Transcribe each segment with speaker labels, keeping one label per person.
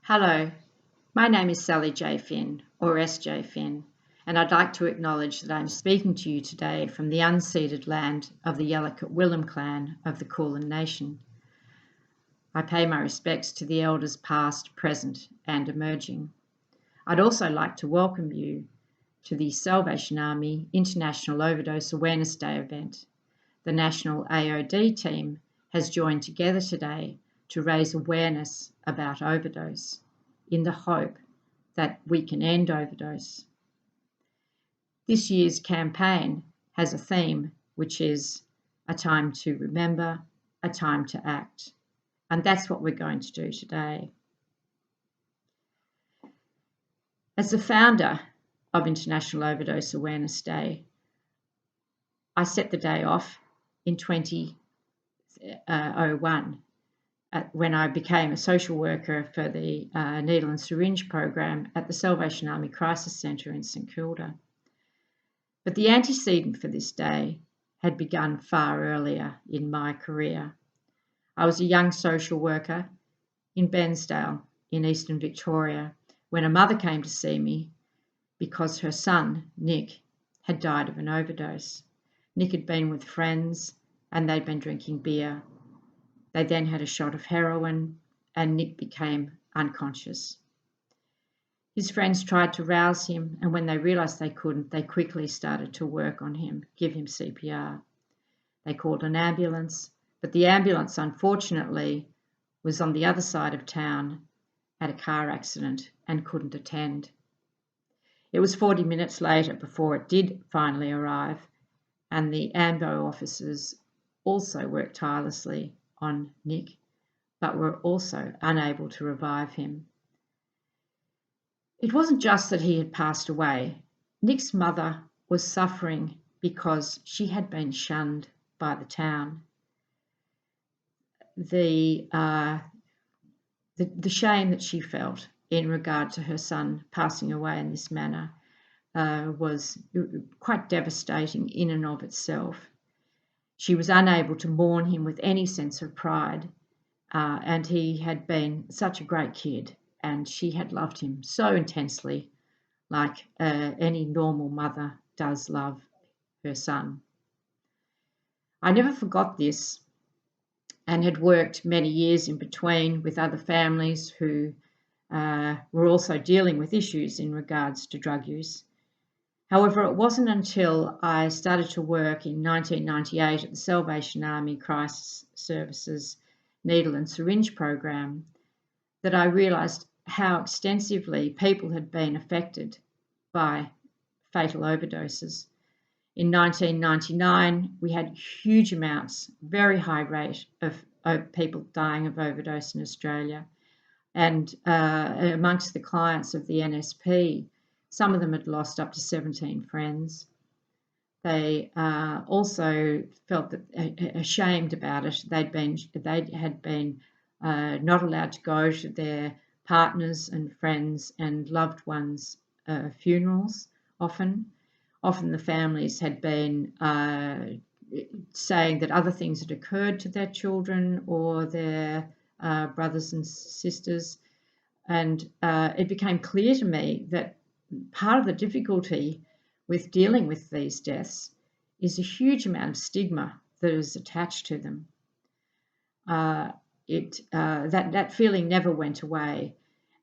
Speaker 1: Hello, my name is Sally J. Finn, or SJ Finn, and I'd like to acknowledge that I'm speaking to you today from the unceded land of the Yalukit Willam clan of the Kulin Nation. I pay my respects to the elders past, present, and emerging. I'd also like to welcome you to the Salvation Army International Overdose Awareness Day event. The National AOD team has joined together today to raise awareness about overdose in the hope that we can end overdose. This year's campaign has a theme which is a time to remember, a time to act, and that's what we're going to do today. As the founder of International Overdose Awareness Day, I set the day off in 2001 when I became a social worker for the needle and syringe program at the Salvation Army Crisis Centre in St Kilda. But the antecedent for this day had begun far earlier in my career. I was a young social worker in Bensdale in Eastern Victoria when a mother came to see me because her son, Nick, had died of an overdose. Nick had been with friends and they'd been drinking beer. They then had a shot of heroin and Nick became unconscious. His friends tried to rouse him, and when they realised they couldn't, they quickly started to work on him, give him CPR. They called an ambulance, but the ambulance, unfortunately, was on the other side of town at a car accident and couldn't attend. It was 40 minutes later before it did finally arrive, and the AMBO officers also worked tirelessly on Nick, but were also unable to revive him. It wasn't just that he had passed away. Nick's mother was suffering because she had been shunned by the town. The shame that she felt in regard to her son passing away in this manner was quite devastating in and of itself. She was unable to mourn him with any sense of pride, and he had been such a great kid, and she had loved him so intensely, like any normal mother does love her son. I never forgot this and had worked many years in between with other families who were also dealing with issues in regards to drug use. However, it wasn't until I started to work in 1998 at the Salvation Army Crisis Services needle and syringe program that I realised how extensively people had been affected by fatal overdoses. In 1999, we had huge amounts, very high rate of people dying of overdose in Australia. And amongst the clients of the NSP, some of them had lost up to 17 friends. They also felt that ashamed about it. They had been not allowed to go to their partners and friends and loved ones' funerals. Often the families had been saying that other things had occurred to their children or their brothers and sisters, and it became clear to me that part of the difficulty with dealing with these deaths is a huge amount of stigma that is attached to them. That feeling never went away,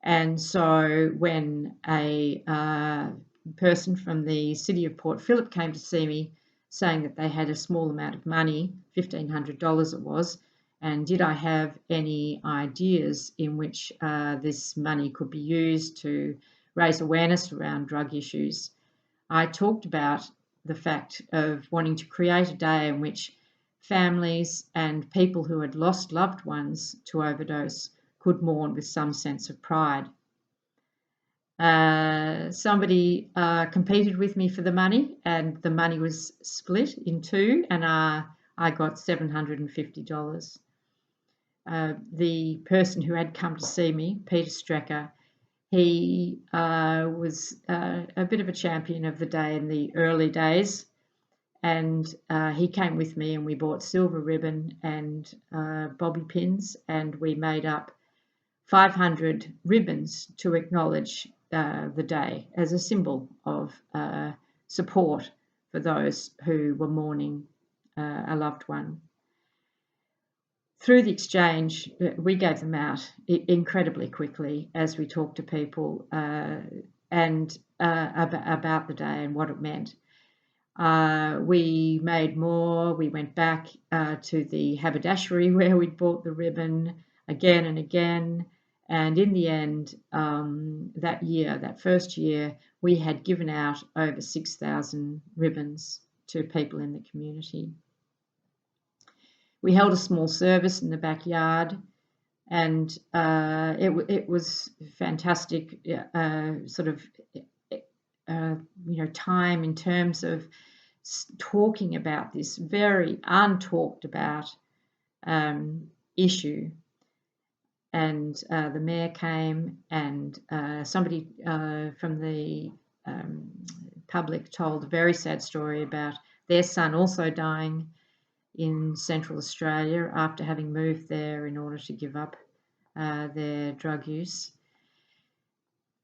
Speaker 1: and so when a person from the city of Port Phillip came to see me, saying that they had a small amount of money, $1,500 it was, and did I have any ideas in which this money could be used to raise awareness around drug issues, I talked about the fact of wanting to create a day in which families and people who had lost loved ones to overdose could mourn with some sense of pride. Somebody competed with me for the money, and the money was split in two, and I got $750. The person who had come to see me, Peter Strecker, he was a bit of a champion of the day in the early days, and he came with me and we bought silver ribbon and bobby pins, and we made up 500 ribbons to acknowledge the day as a symbol of support for those who were mourning a loved one. Through the exchange, we gave them out incredibly quickly as we talked to people and about the day and what it meant. We made more. We went back to the haberdashery where we'd bought the ribbon again and again. And in the end, that first year, we had given out over 6,000 ribbons to people in the community. We held a small service in the backyard, and it was fantastic time in terms of talking about this very untalked about issue. And the mayor came, and somebody from the public told a very sad story about their son also dying in Central Australia after having moved there in order to give up their drug use.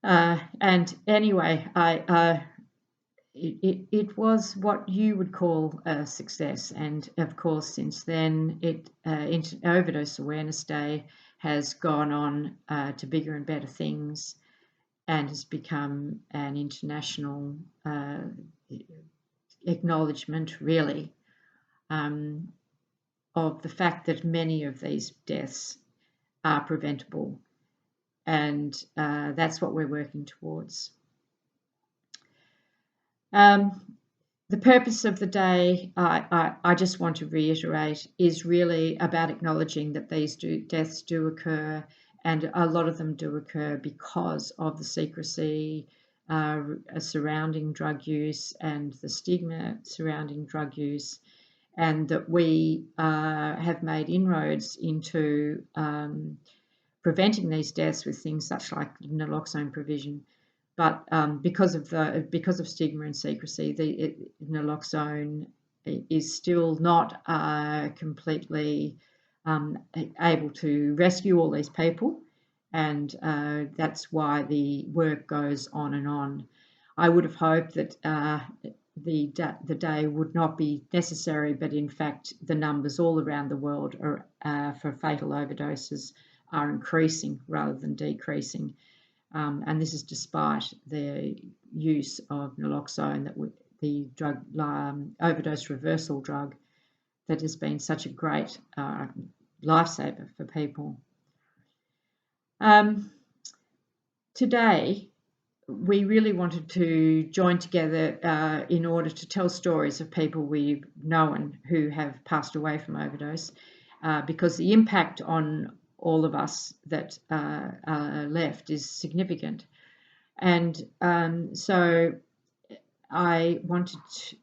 Speaker 1: And anyway, it was what you would call a success. And of course, since then, Overdose Awareness Day has gone on to bigger and better things and has become an international acknowledgement, really, of the fact that many of these deaths are preventable. And that's what we're working towards. The purpose of the day, I just want to reiterate, is really about acknowledging that these deaths do occur, and a lot of them do occur because of the secrecy surrounding drug use and the stigma surrounding drug use, and that we have made inroads into preventing these deaths with things such like naloxone provision. But because of stigma and secrecy, the naloxone is still not completely able to rescue all these people, and that's why the work goes on and on. I would have hoped that the day would not be necessary, but in fact, the numbers all around the world for fatal overdoses are increasing rather than decreasing. And this is despite the use of naloxone, the drug overdose reversal drug, that has been such a great lifesaver for people. Today, we really wanted to join together in order to tell stories of people we've known who have passed away from overdose, because the impact on all of us that are left is significant. And so I wanted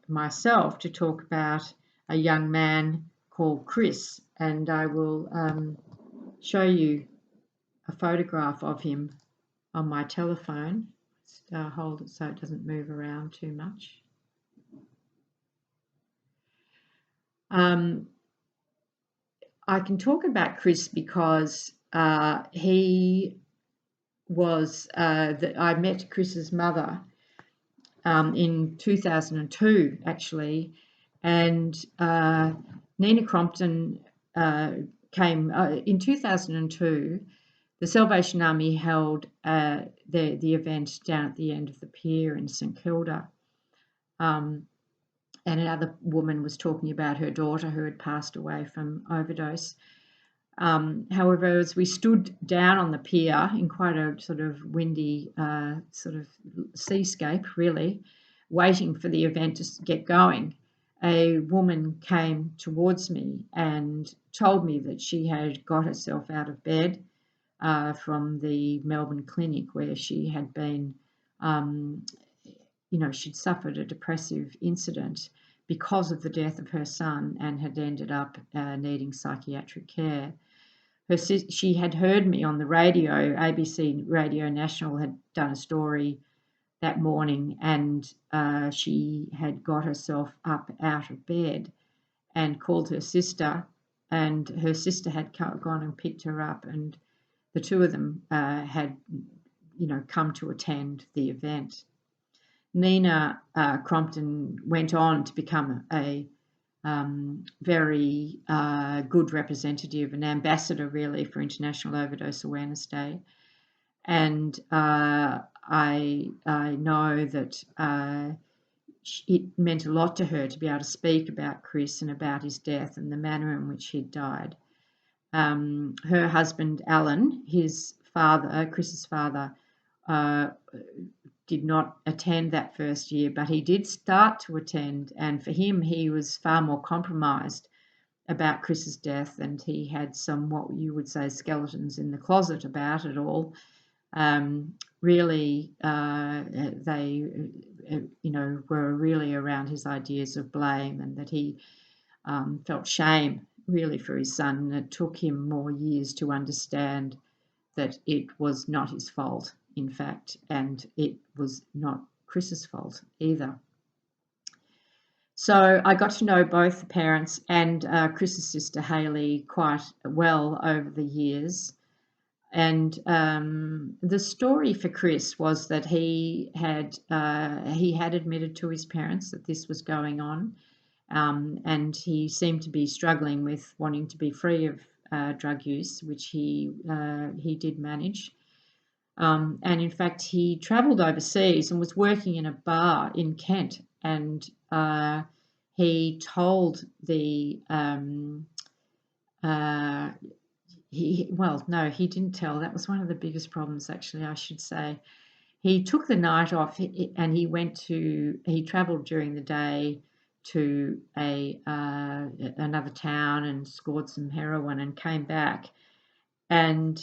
Speaker 1: myself to talk about a young man called Chris, and I will show you a photograph of him on my telephone. Just hold it so it doesn't move around too much. I can talk about Chris because he was, I met Chris's mother in 2002, actually, and Nina Crompton came in 2002. The Salvation Army held the event down at the end of the pier in St Kilda. And another woman was talking about her daughter who had passed away from overdose. However, as we stood down on the pier in quite a sort of windy sort of seascape, really, waiting for the event to get going, a woman came towards me and told me that she had got herself out of bed from the Melbourne clinic where she had been, she'd suffered a depressive incident because of the death of her son and had ended up needing psychiatric care. She had heard me on the radio. ABC Radio National had done a story that morning, and she had got herself up out of bed and called her sister, and her sister had gone and picked her up, and the two of them had, come to attend the event. Nina Crompton went on to become a very good representative, an ambassador really for International Overdose Awareness Day. And I know that it meant a lot to her to be able to speak about Chris and about his death and the manner in which he'd died. Her husband, Alan, his father, Chris's father, did not attend that first year, but he did start to attend. And for him, he was far more compromised about Chris's death, and he had some, what you would say, skeletons in the closet about it all. Really, they, were really around his ideas of blame, and that he felt shame really for his son. And it took him more years to understand that it was not his fault, in fact, and it was not Chris's fault either. So I got to know both the parents and Chris's sister Hayley quite well over the years. And the story for Chris was that he had admitted to his parents that this was going on, and he seemed to be struggling with wanting to be free of drug use, which he did manage. And in fact, he travelled overseas and was working in a bar in Kent, and he told the he didn't tell. That was one of the biggest problems, actually, I should say. He took the night off and he travelled during the day to another town and scored some heroin and came back and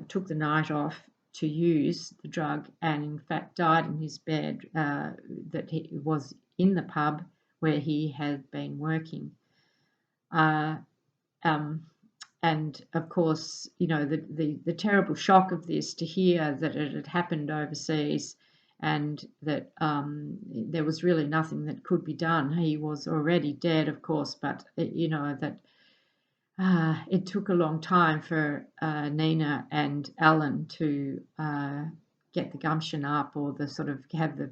Speaker 1: took the night off to use the drug, and in fact died in his bed that he was in the pub where he had been working. And of course, the terrible shock of this, to hear that it had happened overseas and that there was really nothing that could be done. He was already dead, of course, but that it took a long time for Nina and Alan to get the gumption up, or the sort of have the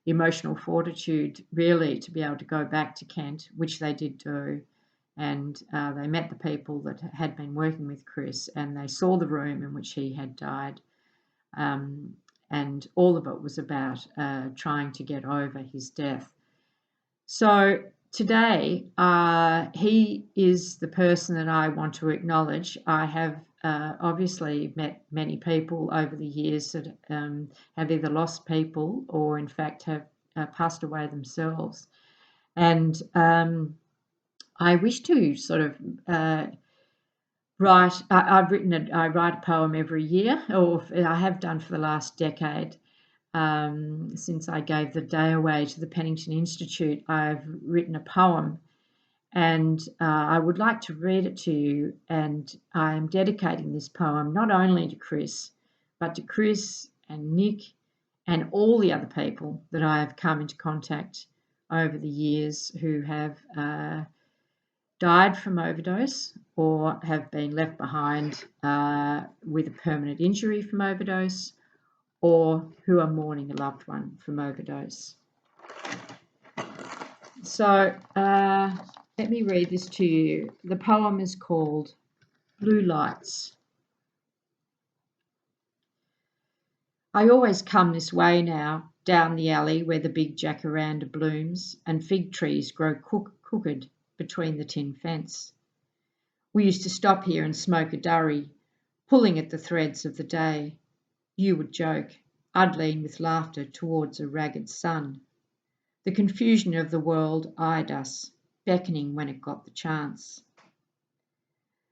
Speaker 1: emotional fortitude really to be able to go back to Kent, which they did do. And they met the people that had been working with Chris, and they saw the room in which he had died. And all of it was about trying to get over his death. So today, he is the person that I want to acknowledge. I have obviously met many people over the years that have either lost people or, in fact, have passed away themselves. And I wish to sort of write. I write a poem every year, or I have done for the last decade. Since I gave the day away to the Pennington Institute, I've written a poem, and I would like to read it to you. And I am dedicating this poem not only to Chris, but to Chris and Nick and all the other people that I have come into contact over the years who have died from overdose or have been left behind with a permanent injury from overdose, or who are mourning a loved one from overdose. So let me read this to you. The poem is called Blue Lights. I always come this way now, down the alley where the big jacaranda blooms and fig trees grow crooked between the tin fence. We used to stop here and smoke a durry, pulling at the threads of the day. You would joke, I'd lean with laughter towards a ragged sun. The confusion of the world eyed us, beckoning when it got the chance.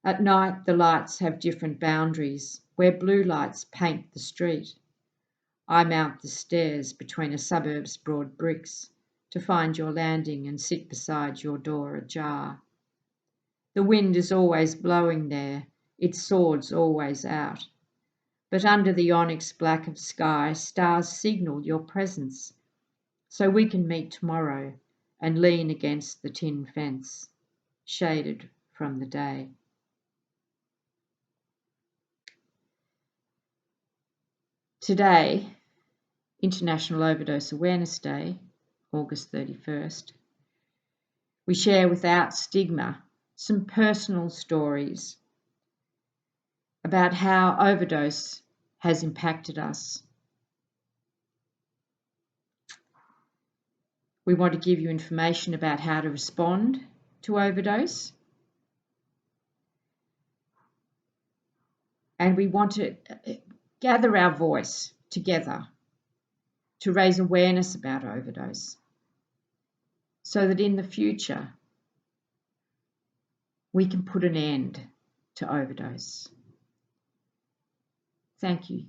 Speaker 1: At night the lights have different boundaries, where blue lights paint the street. I mount the stairs between a suburb's broad bricks to find your landing and sit beside your door ajar. The wind is always blowing there, its swords always out. But under the onyx black of sky, stars signal your presence, so we can meet tomorrow and lean against the tin fence, shaded from the day. Today, International Overdose Awareness Day, August 31st, we share without stigma some personal stories about how overdose has impacted us. We want to give you information about how to respond to overdose. And we want to gather our voice together to raise awareness about overdose so that in the future we can put an end to overdose. Thank you.